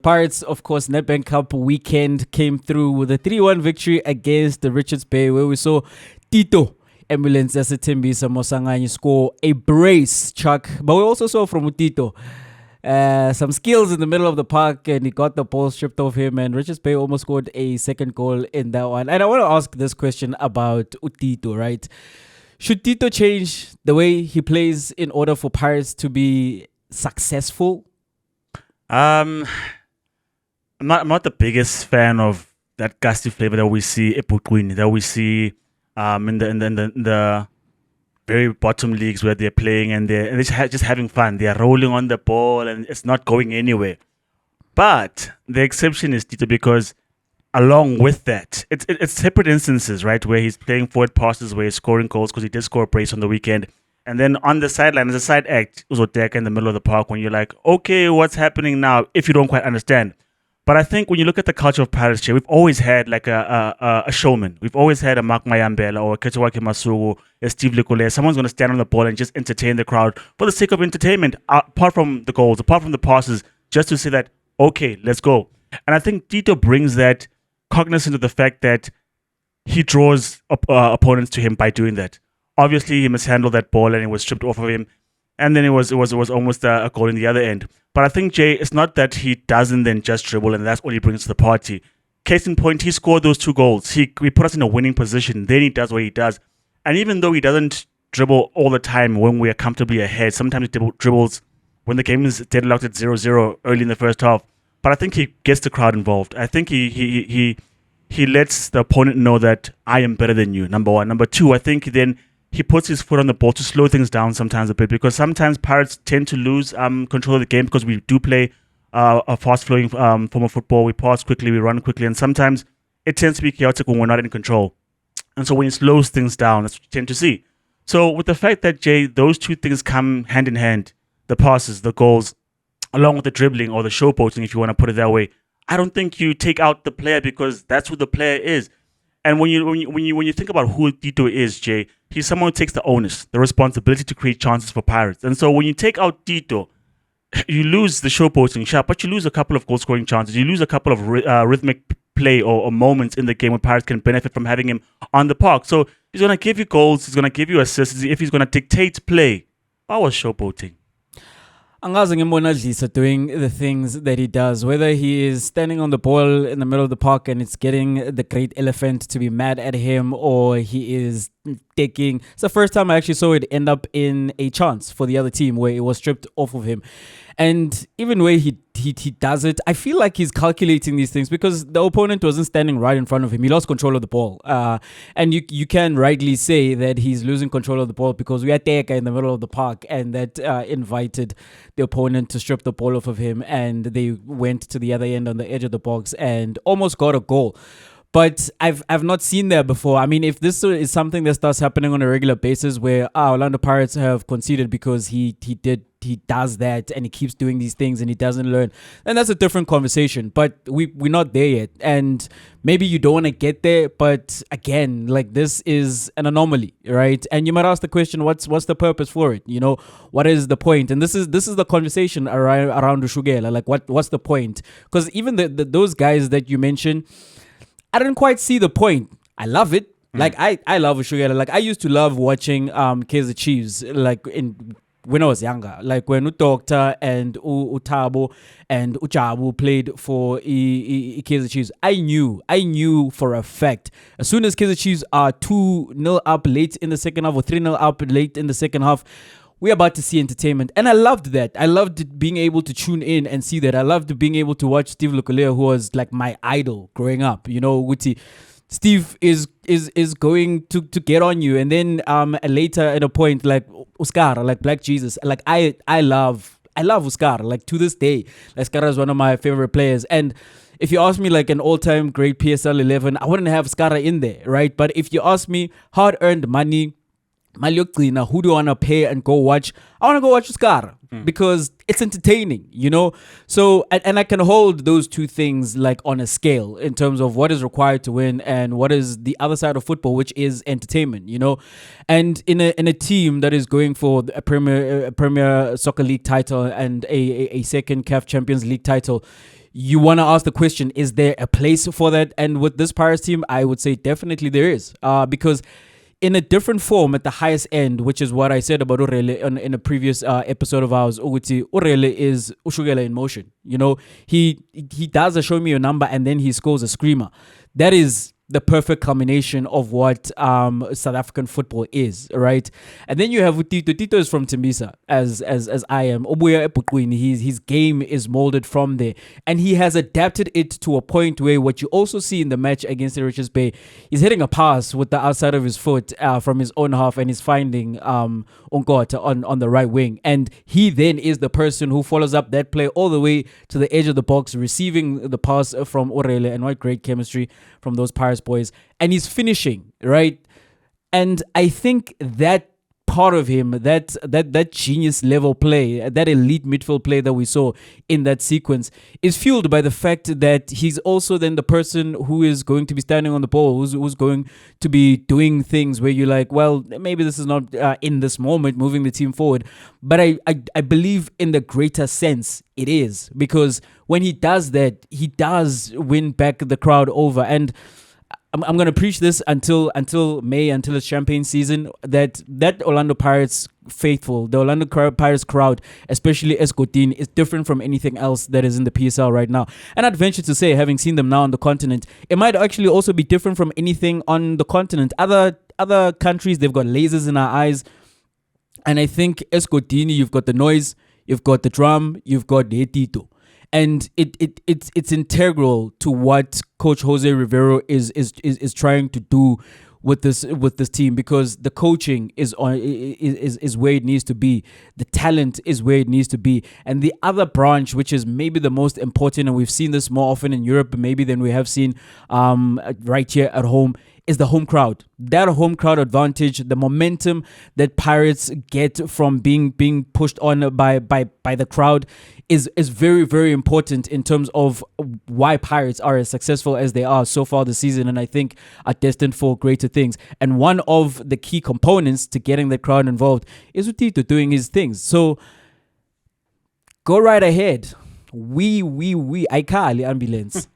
Pirates, of course, Nedbank Cup weekend came through with a 3-1 victory against the Richards Bay, where we saw Tito Maswanganyi score a brace, Chuck. But we also saw from Tito some skills in the middle of the park, and he got the ball stripped off him, and Richards Bay almost scored a second goal in that one. And I want to ask this question about Tito, right? Should Tito change the way he plays in order for Pirates to be successful? I'm not the biggest fan of that gusty flavor that we see epukwini, that we see in the very bottom leagues where they're playing and they're just having fun. They are rolling on the ball and it's not going anywhere. But the exception is Tito, because along with that, it's separate instances, right, where he's playing forward passes, where he's scoring goals, because he did score a brace on the weekend. And then on the sideline, as a side act, Uzoteka in the middle of the park, when you're like, okay, what's happening now, if you don't quite understand. But I think when you look at the culture of Pirates here, we've always had like a showman. We've always had a Mark Mayambela or a Ketowake Masugu, a Steve Lekule. Someone's going to stand on the ball and just entertain the crowd for the sake of entertainment, apart from the goals, apart from the passes, just to say that, okay, let's go. And I think Tito brings that cognizant of the fact that he draws opponents to him by doing that. Obviously, he mishandled that ball and it was stripped off of him. And then it was almost a goal in the other end. But I think, Jay, it's not that he doesn't then just dribble and that's all he brings to the party. Case in point, he scored those 2 goals. He put us in a winning position. Then he does what he does. And even though he doesn't dribble all the time when we are comfortably ahead, sometimes he dribbles when the game is deadlocked at 0-0 early in the first half. But I think he gets the crowd involved. I think he lets the opponent know that I am better than you, number one. Number two, I think then he puts his foot on the ball to slow things down sometimes a bit, because sometimes Pirates tend to lose control of the game because we do play a fast-flowing form of football. We pass quickly, we run quickly, and sometimes it tends to be chaotic when we're not in control. And so when he slows things down, that's what you tend to see. So with the fact that, Jay, those two things come hand in hand, the passes, the goals, along with the dribbling or the showboating, if you want to put it that way, I don't think you take out the player, because that's who the player is. And when you think about who Tito is, Jay, he's someone who takes the onus, the responsibility to create chances for Pirates. And so when you take out Tito, you lose the showboating shot, but you lose a couple of goal-scoring chances. You lose a couple of rhythmic play or moments in the game where Pirates can benefit from having him on the park. So he's going to give you goals, he's going to give you assists. If he's going to dictate play, I was showboating. Angazi ngimbona Dlisa doing the things that he does, whether he is standing on the ball in the middle of the park and it's getting the great elephant to be mad at him, or he is taking... It's the first time I actually saw it end up in a chance for the other team where it was stripped off of him. And even where he does it, I feel like he's calculating these things, because the opponent wasn't standing right in front of him. He lost control of the ball. And you can rightly say that he's losing control of the ball because we had Teka in the middle of the park, and that invited the opponent to strip the ball off of him, and they went to the other end on the edge of the box and almost got a goal. But I've not seen that before. I mean, if this is something that starts happening on a regular basis, where Orlando Pirates have conceded because he does that and he keeps doing these things and he doesn't learn, then that's a different conversation. But we're not there yet, and maybe you don't want to get there. But again, like, this is an anomaly, right? And you might ask the question, what's the purpose for it? You know, what is the point? And this is the conversation around Ushugela. Like, what's the point? Because even those guys that you mentioned, I didn't quite see the point. I love it. Like, I love Ushugela. Like, I used to love watching Kaizer Chiefs, like, when I was younger. Like, when Doctor and Utabo and Uchabu played for Kaizer Chiefs, I knew for a fact, as soon as Kaizer Chiefs are 2-0 up late in the second half or 3-0 up late in the second half, we're about to see entertainment. And I loved that. I loved being able to tune in and see that. I loved being able to watch Steve Lukulea, who was like my idol growing up. You know, Wuti, Steve is going to get on you. And then later at a point, like Uskara, like Black Jesus, like I love Uskara. Like, to this day, Uskara is one of my favorite players. And if you ask me, like, an all-time great PSL 11, I wouldn't have Uskara in there, right? But if you ask me hard-earned money, who do I want to pay and go watch? I want to go watch Scar because it's entertaining, you know? So, and I can hold those two things, like, on a scale in terms of what is required to win and what is the other side of football, which is entertainment, you know? And in a team that is going for a Premier Soccer League title and a second CAF Champions League title, you want to ask the question, is there a place for that? And with this Pirates team, I would say definitely there is. Because in a different form at the highest end, which is what I said about Urele in a previous episode of ours, Uguti, Urele is Ushugela in motion. You know, he does a show me your number and then he scores a screamer. That is the perfect combination of what South African football is, right? And then you have Tito. Tito is from Tembisa, as I am. Obuya Epukwini, his game is molded from there. And he has adapted it to a point where what you also see in the match against the Richards Bay, he's hitting a pass with the outside of his foot from his own half, and he's finding Onkota on the right wing. And he then is the person who follows up that play all the way to the edge of the box, receiving the pass from Orele, and what great chemistry from those Pirates boys, and he's finishing, right? And I think that part of him, that genius level play, that elite midfield play that we saw in that sequence, is fueled by the fact that he's also then the person who is going to be standing on the ball, who's going to be doing things where you're like, well, maybe this is not in this moment moving the team forward, but I believe in the greater sense it is, because when he does that, he does win back the crowd over. And I'm gonna preach this until May, until it's champagne season. That Orlando Pirates faithful, the Orlando Pirates crowd, especially Escotine, is different from anything else that is in the PSL right now. And I'd venture to say, having seen them now on the continent, it might actually also be different from anything on the continent. Other countries, they've got lasers in our eyes, and I think Escotine, you've got the noise, you've got the drum, you've got the Tito. And it's integral to what Coach Jose Rivero is trying to do with this team, because the coaching is where it needs to be, the talent is where it needs to be, and the other branch, which is maybe the most important, and we've seen this more often in Europe maybe than we have seen right here at home, is the home crowd. That home crowd advantage, the momentum that Pirates get from being pushed on by the crowd is very, very important in terms of why Pirates are as successful as they are so far this season, and I think are destined for greater things. And one of the key components to getting the crowd involved is Tito doing his things. So go right ahead. We, I call ambulance.